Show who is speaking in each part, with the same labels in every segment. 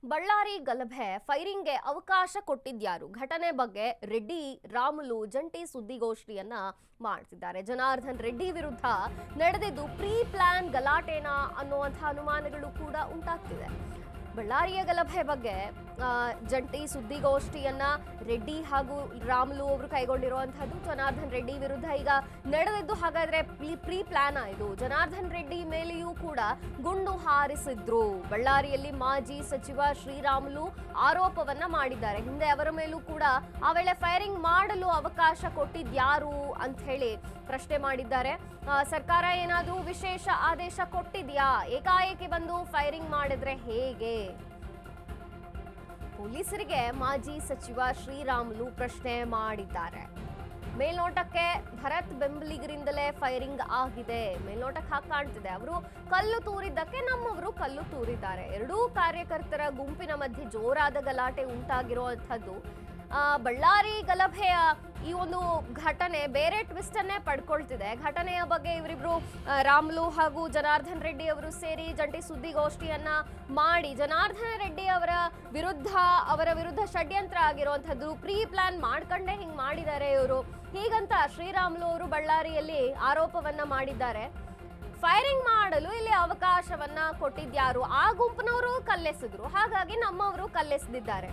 Speaker 1: ಬಳ್ಳಾರಿ ಗಲಭೆ ಫೈರಿಂಗ್ಗೆ ಅವಕಾಶ ಕೊಟ್ಟಿದ್ಯಾರು? ಘಟನೆ ಬಗ್ಗೆ ರೆಡ್ಡಿ ರಾಮುಲು ಜಂಟಿ ಸುದ್ದಿಗೋಷ್ಠಿಯನ್ನ ಮಾಡ್ತಿದ್ದಾರೆ. ಜನಾರ್ದನ್ ರೆಡ್ಡಿ ವಿರುದ್ಧ ನಡೆದಿದ್ದು ಪ್ರೀ ಪ್ಲಾನ್ ಗಲಾಟೆನಾ ಅನ್ನುವಂಥ ಅನುಮಾನಗಳು ಕೂಡ ಉಂಟಾಗ್ತಿದೆ. ಬಳ್ಳಾರಿಯ ಗಲಭೆ ಬಗ್ಗೆ ಜಂಟಿ ಸುದ್ದಿಗೋಷ್ಠಿಯನ್ನ ರೆಡ್ಡಿ ಹಾಗೂ ರಾಮುಲು ಅವರು ಕೈಗೊಂಡಿರುವಂತಹದ್ದು. ಜನಾರ್ದನ್ ರೆಡ್ಡಿ ವಿರುದ್ಧ ಈಗ ನಡೆದಿದ್ದು ಹಾಗಾದ್ರೆ ಪ್ರೀ ಪ್ಲಾನ್ ಆಯಿತು. ಜನಾರ್ದನ್ ರೆಡ್ಡಿ ಮೇಲೆಯೂ ಕೂಡ ಗುಂಡು ಹಾರಿಸಿದ್ರು. ಬಳ್ಳಾರಿಯಲ್ಲಿ ಮಾಜಿ ಸಚಿವ ಶ್ರೀರಾಮುಲು ಆರೋಪವನ್ನ ಮಾಡಿದ್ದಾರೆ. ಹಿಂದೆ ಅವರ ಮೇಲೂ ಕೂಡ ಆ ವೇಳೆ ಫೈರಿಂಗ್ ಮಾಡಲು ಅವಕಾಶ ಕೊಟ್ಟಿದ್ಯಾರು ಅಂತ ಹೇಳಿ ಪ್ರಶ್ನೆ ಮಾಡಿದ್ದಾರೆ. ಸರ್ಕಾರ ಏನಾದರೂ ವಿಶೇಷ ಆದೇಶ ಕೊಟ್ಟಿದ್ಯಾ? ಏಕಾಏಕಿ ಬಂದು ಫೈರಿಂಗ್ ಮಾಡಿದ್ರೆ ಹೇಗೆ? ಪೊಲೀಸರಿಗೆ ಮಾಜಿ ಸಚಿವ ಶ್ರೀರಾಮುಲು ಪ್ರಶ್ನೆ ಮಾಡಿದ್ದಾರೆ. ಮೇಲ್ನೋಟಕ್ಕೆ ಭರತ್ ಬೆಂಬಲಿಗರಿಂದಲೇ ಫೈರಿಂಗ್ ಆಗಿದೆ, ಮೇಲ್ನೋಟಕ್ಕೆ ಹಾಗೆ ಕಾಣ್ತಿದೆ. ಅವರು ಕಲ್ಲು ತೂರಿದ್ದಕ್ಕೆ ನಮ್ಮವರು ಕಲ್ಲು ತೂರಿದ್ದಾರೆ. ಎರಡೂ ಕಾರ್ಯಕರ್ತರ ಗುಂಪಿನ ಮಧ್ಯೆ ಜೋರಾದ ಗಲಾಟೆ ಉಂಟಾಗಿರುವಂಥದ್ದು. ಬಳ್ಳಾರಿ ಗಲಭೆಯ ಈ ಒಂದು ಘಟನೆ ಬೇರೆ ಟ್ವಿಸ್ಟ್ ಅನ್ನೇ ಪಡ್ಕೊಳ್ತಿದೆ. ಘಟನೆಯ ಬಗ್ಗೆ ಇವರಿಬ್ರು ರಾಮುಲು ಹಾಗೂ ಜನಾರ್ದನ್ ರೆಡ್ಡಿ ಅವರು ಸೇರಿ ಜಂಟಿ ಸುದ್ದಿಗೋಷ್ಠಿಯನ್ನ ಮಾಡಿ ಜನಾರ್ದನ್ ರೆಡ್ಡಿ ಅವರ ವಿರುದ್ಧ ಷಡ್ಯಂತ್ರ ಆಗಿರುವಂತದ್ದು, ಪ್ರೀ ಪ್ಲಾನ್ ಮಾಡ್ಕೊಂಡೇ ಹಿಂಗ್ ಮಾಡಿದ್ದಾರೆ ಇವರು ಹೀಗಂತ ಶ್ರೀರಾಮುಲು ಅವರು ಬಳ್ಳಾರಿಯಲ್ಲಿ ಆರೋಪವನ್ನ ಮಾಡಿದ್ದಾರೆ. ಫೈರಿಂಗ್ ಮಾಡಲು ಇಲ್ಲಿ ಅವಕಾಶವನ್ನ ಕೊಟ್ಟಿದ್ಯಾರು? ಆ ಗುಂಪಿನವರು ಕಲ್ಲೆಸೆದ್ರು, ಹಾಗಾಗಿ ನಮ್ಮವರು ಕಲ್ಲೆಸೆದಿದ್ದಾರೆ.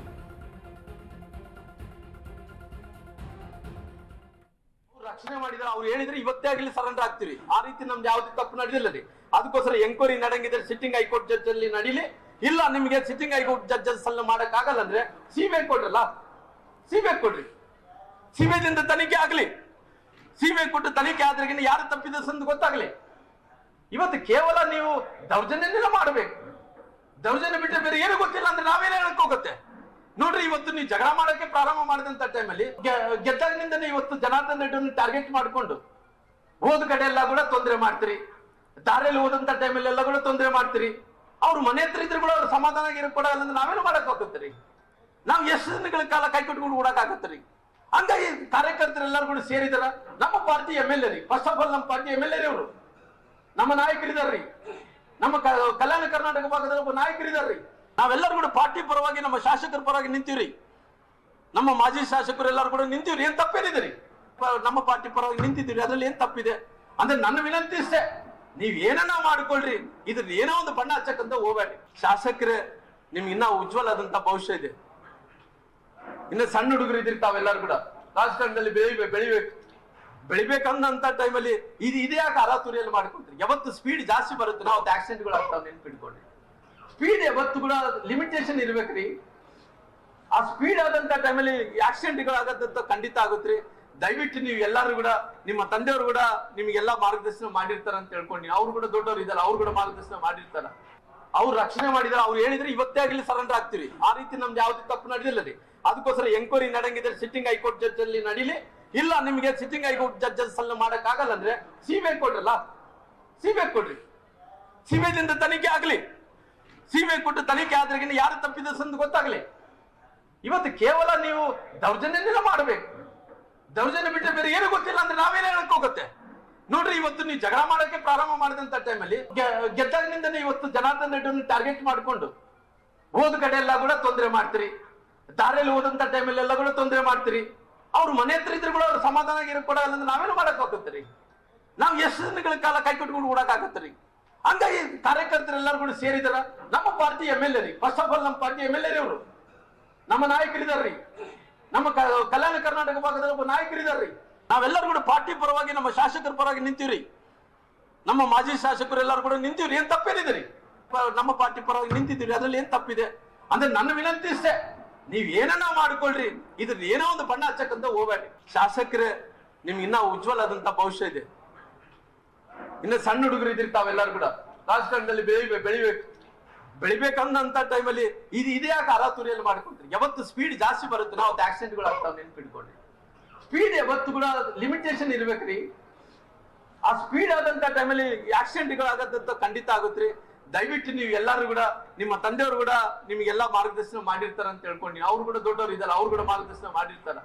Speaker 2: ರಕ್ಷಣೆ ಮಾಡಿದ್ರೆ ಅವ್ರು ಹೇಳಿದ್ರೆ ಇವತ್ತೇ ಆಗಲಿ ಸರೆಂಡರ್ ಆಗ್ತೀವಿ. ಆ ರೀತಿ ನಮ್ದು ಯಾವ್ದು ತಪ್ಪು ನಡೆದಿಲ್ಲ ರೀ. ಅದಕ್ಕೋಸ್ಕರ ಎಂಕ್ವೈರಿ ನಡೆಂಗಿದ್ರೆ ಸಿಟ್ಟಿಂಗ್ ಹೈಕೋರ್ಟ್ ಜಡ್ಜ್ ಅಲ್ಲಿ ನಡೀಲಿ. ಇಲ್ಲ ನಿಮಗೆ ಸಿಟ್ಟಿಂಗ್ ಹೈಕೋರ್ಟ್ ಜಡ್ಜಸ್ ಅಲ್ಲಿ ಮಾಡಕ್ ಆಗಲ್ಲ ಅಂದ್ರೆ ಸಿಬಿಐ ಕೊಡ್ರಲ್ಲ, ಸಿಬಿಐ ಕೊಡ್ರಿ. ಸಿಬಿಐದಿಂದ ತನಿಖೆ ಆಗ್ಲಿ. ಸಿಬಿಐ ಕೊಟ್ಟು ತನಿಖೆ ಆದ್ರೆ ಯಾರು ತಪ್ಪಿದ ಸಂದು ಗೊತ್ತಾಗ್ಲಿ. ಇವತ್ತು ಕೇವಲ ನೀವು ದೌರ್ಜನ್ಯನೆಲ್ಲ ಮಾಡ್ಬೇಕು. ದೌರ್ಜನ್ಯ ಬಿಟ್ಟರೆ ಬೇರೆ ಏನು ಗೊತ್ತಿಲ್ಲ ಅಂದ್ರೆ ನಾವೇನೇ ಹೇಳಕ್ ಹೋಗುತ್ತೆ ನೋಡ್ರಿ. ಇವತ್ತು ನೀವು ಜಗಳ ಮಾಡಕ್ಕೆ ಪ್ರಾರಂಭ ಮಾಡಿದಂತ ಟೈಮಲ್ಲಿ ಗೆದ್ದಾಗಿನಿಂದನೇ ಇವತ್ತು ಜನಾರ್ದನ್ ರೆಡ್ಡಿ ಟಾರ್ಗೆಟ್ ಮಾಡ್ಕೊಂಡು ಹೋದ ಕಡೆ ಎಲ್ಲ ಕೂಡ ತೊಂದರೆ ಮಾಡ್ತೀರಿ. ದಾರಿಯಲ್ಲಿ ಹೋದಂತ ಟೈಮಲ್ಲಿ ಎಲ್ಲ ಕೂಡ ತೊಂದರೆ ಮಾಡ್ತೀರಿ. ಅವ್ರು ಮನೆ ಹತ್ರ ಇದ್ರು ಕೂಡ ಅವ್ರು ಸಮಾಧಾನ ಕೊಡಲ್ಲ ಅಂದ್ರೆ ನಾವೇನು ಮಾಡಕ್ ಹೋಗುತ್ತೀರಿ? ನಾವು ಎಷ್ಟು ದಿನಗಳ ಕಾಲ ಕೈ ಕಟ್ಕೊಂಡು ಓಡಕ್ ಆಗತ್ತೀರಿ. ಹಂಗಾಗಿ ಕಾರ್ಯಕರ್ತರೆಲ್ಲರೂ ಕೂಡ ಸೇರಿದಾರ. ನಮ್ಮ ಪಾರ್ಟಿ MLA ರೀ. ಫಸ್ಟ್ ಆಫ್ ಆಲ್ ನಮ್ಮ ಪಾರ್ಟಿ MLA ರೀ. ಅವರು ನಮ್ಮ ನಾಯಕರಿದಾರ್ರಿ. ನಮ್ಮ ಕಲ್ಯಾಣ ಕರ್ನಾಟಕ ಭಾಗದ ಒಬ್ಬ ನಾಯಕರಿದಾರ್ರಿ. ನಾವೆಲ್ಲರೂ ಕೂಡ ಪಾರ್ಟಿ ಪರವಾಗಿ ನಮ್ಮ ಶಾಸಕರ ಪರವಾಗಿ ನಿಂತೀವ್ರಿ. ನಮ್ಮ ಮಾಜಿ ಶಾಸಕರು ಎಲ್ಲರೂ ಕೂಡ ನಿಂತೀವ್ರಿ. ಏನ್ ತಪ್ಪೇನಿದೆ ರೀ? ನಮ್ಮ ಪಾರ್ಟಿ ಪರವಾಗಿ ನಿಂತಿದ್ದೀರಿ, ಅದ್ರಲ್ಲಿ ಏನ್ ತಪ್ಪಿದೆ? ಅಂದ್ರೆ ನನ್ನ ವಿನಂತಿ ಇಷ್ಟೇ, ನೀವ್ ಏನನ್ನ ಮಾಡ್ಕೊಳ್ರಿ, ಇದ್ರ ಏನೋ ಒಂದು ಬಣ್ಣ ಹಚ್ಚಕ್ಕಂತ ಹೋಗ್ಬೇಡಿ. ಶಾಸಕರೇ, ನಿಮ್ಗೆ ಇನ್ನ ಉಜ್ವಲ ಆದಂತ ಭವಿಷ್ಯ ಇದೆ. ಇನ್ನ ಸಣ್ಣ ಹುಡುಗರು ಇದ್ರಿ ತಾವೆಲ್ಲರೂ ಕೂಡ ರಾಜಕಾರಣದಲ್ಲಿ ಬೆಳಿಬೇಕಂದಂತ ಟೈಮಲ್ಲಿ ಇದೇ ಯಾಕೆ ಅರಾತುರಿಯಲ್ಲಿ ಮಾಡ್ಕೊಳ್ತೀರಿ? ಯಾವತ್ತು ಸ್ಪೀಡ್ ಜಾಸ್ತಿ ಬರುತ್ತೆ ನಾವು ಆಕ್ಸಿಡೆಂಟ್ಗಳು ಆಗ್ತಾವ, ನೆನ್ಪಿಟ್ಕೊಂಡ್ರಿ. ಸ್ಪೀಡ್ ಯಾವತ್ತು ಕೂಡ ಲಿಮಿಟೇಷನ್ ಇರ್ಬೇಕ್ರಿ. ಆ ಸ್ಪೀಡ್ ಆದಂತ ಟೈಮಲ್ಲಿ ಆಕ್ಸಿಡೆಂಟ್ಗಳು ಆಗತ್ತಂತ ಖಂಡಿತ ಆಗುತ್ರಿ. ದಯವಿಟ್ಟು ನೀವು ಎಲ್ಲರೂ ಕೂಡ ನಿಮ್ಮ ತಂದೆಯವರು ಕೂಡ ನಿಮ್ಗೆಲ್ಲಾ ಮಾರ್ಗದರ್ಶನ ಮಾಡಿರ್ತಾರ ಅಂತ ಹೇಳ್ಕೊಂಡು, ಅವ್ರು ಕೂಡ ದೊಡ್ಡವರು ಇದಾರೆ, ಅವ್ರು ಕೂಡ ಮಾರ್ಗದರ್ಶನ ಮಾಡಿರ್ತಾರ. ಅವ್ರು ರಕ್ಷಣೆ ಮಾಡಿದಾರೆ. ಅವ್ರು ಹೇಳಿದ್ರೆ ಇವತ್ತೇ ಆಗಲಿ ಸರೆಂಡರ್ ಆಗ್ತೀವಿ. ಆ ರೀತಿ ನಮ್ದು ಯಾವ್ದು ತಪ್ಪು ನಡೆದಿಲ್ಲ ರೀ. ಅದಕ್ಕೋಸ್ಕರ ಎಂಕ್ವೈರಿ ನಡೆಂಗಿದ್ರೆ ಸಿಟ್ಟಿಂಗ್ ಹೈಕೋರ್ಟ್ ಜಡ್ಜ್ ಅಲ್ಲಿ ನಡೀಲಿ. ಇಲ್ಲ ನಿಮಗೆ ಸಿಟ್ಟಿಂಗ್ ಹೈಕೋರ್ಟ್ ಜಡ್ಜಸ್ ಅಲ್ಲಿ ಮಾಡಕ್ ಆಗಲ್ಲ ಅಂದ್ರೆ ಸಿಬಿಐ ಕೊಡ್ರಲ್ಲ, ಸಿಬಿಐ ಕೊಡ್ರಿ. ಸಿಬಿಐದಿಂದ ತನಿಖೆ ಆಗ್ಲಿ. ಸಿಬಿಐ ಕೊಟ್ಟು ತನಿಖೆ ಆದ್ರೆ ಯಾರು ತಪ್ಪಿದ ಸಂದು ಗೊತ್ತಾಗ್ಲಿ. ಇವತ್ತು ಕೇವಲ ನೀವು ದೌರ್ಜನ್ಯನೆಲ್ಲ ಮಾಡ್ಬೇಕು. ದೌರ್ಜನ್ಯ ಬಿಟ್ಟರೆ ಬೇರೆ ಏನು ಗೊತ್ತಿಲ್ಲ ಅಂದ್ರೆ ನಾವೇನೇ ಹೇಳಕ್ ಹೋಗುತ್ತೆ ನೋಡ್ರಿ. ಇವತ್ತು ನೀವು ಜಗಳ ಮಾಡಕ್ಕೆ ಪ್ರಾರಂಭ ಮಾಡಿದಂತ ಟೈಮಲ್ಲಿ ಗೆದ್ದಾಗಿನಿಂದನೇ ಇವತ್ತು ಜನಾರ್ದನ್ ರೆಡ್ಡಿ ಟಾರ್ಗೆಟ್ ಮಾಡ್ಕೊಂಡು ಹೋದ ಕಡೆ ಎಲ್ಲ ಕೂಡ ತೊಂದರೆ ಮಾಡ್ತೀರಿ. ದಾರಿಯಲ್ಲಿ ಹೋದಂತ ಟೈಮಲ್ಲಿ ಎಲ್ಲ ಕೂಡ ತೊಂದರೆ ಮಾಡ್ತೀರಿ. ಅವ್ರು ಮನೆ ಹತ್ರ ಇದ್ರು ಕೂಡ ಅವ್ರು ಸಮಾಧಾನ ಕೊಡಲ್ಲ ಅಂದ್ರೆ ನಾವೇನು ಮಾಡಕ್ ಹೋಗುತ್ತೀರಿ? ನಾವು ಎಷ್ಟು ದಿನಗಳ ಕಾಲ ಕೈ ಕಟ್ಕೊಂಡು ಓಡಕ್ ಆಗತ್ತೀರಿ. ಹಂಗಾಗಿ ಕಾರ್ಯಕರ್ತರೆಲ್ಲರೂ ಕೂಡ ಸೇರಿದಾರ. ನಮ್ಮ ಪಾರ್ಟಿ MLA ರೀ. ಫಸ್ಟ್ ಆಫ್ ಆಲ್ ನಮ್ಮ ಪಾರ್ಟಿ MLA ರೀ. ಅವರು ನಮ್ಮ ನಾಯಕರಿದಾರ್ರಿ. ನಮ್ಮ ಕಲ್ಯಾಣ ಕರ್ನಾಟಕ ಭಾಗದ ಒಬ್ಬ ನಾಯಕರಿದಾರ್ರಿ. ನಾವೆಲ್ಲರೂ ಕೂಡ ಪಾರ್ಟಿ ಪರವಾಗಿ ನಮ್ಮ ಶಾಸಕರ ಪರವಾಗಿ ನಿಂತೀವ್ರಿ. ನಮ್ಮ ಮಾಜಿ ಶಾಸಕರು ಎಲ್ಲರೂ ಕೂಡ ನಿಂತೀವ್ರಿ. ಏನ್ ತಪ್ಪೇನಿದೆ ರೀ? ನಮ್ಮ ಪಾರ್ಟಿ ಪರವಾಗಿ ನಿಂತಿದ್ದೀರಿ, ಅದ್ರಲ್ಲಿ ಏನ್ ತಪ್ಪಿದೆ? ಅಂದ್ರೆ ನನ್ನ ವಿನಂತಿ ಇಷ್ಟೇ, ನೀವ್ ಏನನ್ನ ಮಾಡ್ಕೊಳ್ರಿ, ಇದ್ರ ಏನೋ ಒಂದು ಬಣ್ಣ ಹಚ್ಚಕ್ಕಂತ ಹೋಗ್ಬೇಡಿ. ಶಾಸಕರೇ, ನಿಮ್ಗೆ ಇನ್ನ ಉಜ್ವಲ ಆದಂತ ಭವಿಷ್ಯ ಇದೆ. ಇನ್ನ ಸಣ್ಣ ಹುಡುಗರು ಇದ್ರಿ ತಾವೆಲ್ಲರೂ ಕೂಡ ರಾಜಕಾರಣದಲ್ಲಿ ಬೆಳಿಬೇಕಂದಂತ ಟೈಮಲ್ಲಿ ಇದೇ ಯಾಕೆ ಅರಾತುರಿಯಲ್ಲಿ ಮಾಡ್ಕೊಳ್ತೀರಿ? ಯಾವತ್ತು ಸ್ಪೀಡ್ ಜಾಸ್ತಿ ಬರುತ್ತೆ ನಾವು ಆಕ್ಸಿಡೆಂಟ್ಗಳು ಆಗ್ತಾವ, ನೆನ್ಪಿಟ್ಕೊಂಡ್ರಿ. ಸ್ಪೀಡ್ ಯಾವತ್ತು ಕೂಡ ಲಿಮಿಟೇಷನ್ ಇರ್ಬೇಕ್ರಿ. ಆ ಸ್ಪೀಡ್ ಆದಂತ ಟೈಮಲ್ಲಿ ಆಕ್ಸಿಡೆಂಟ್ಗಳು ಆಗತ್ತಂತ ಖಂಡಿತ ಆಗುತ್ರಿ. ದಯವಿಟ್ಟು ನೀವು ಎಲ್ಲರೂ ಕೂಡ ನಿಮ್ಮ ತಂದೆಯವರು ಕೂಡ ನಿಮ್ಗೆಲ್ಲಾ ಮಾರ್ಗದರ್ಶನ ಮಾಡಿರ್ತಾರ ಅಂತ ಹೇಳ್ಕೊಂಡು, ಅವ್ರು ಕೂಡ ದೊಡ್ಡವರು ಇದಾರೆ, ಅವ್ರು ಕೂಡ ಮಾರ್ಗದರ್ಶನ ಮಾಡಿರ್ತಾರ.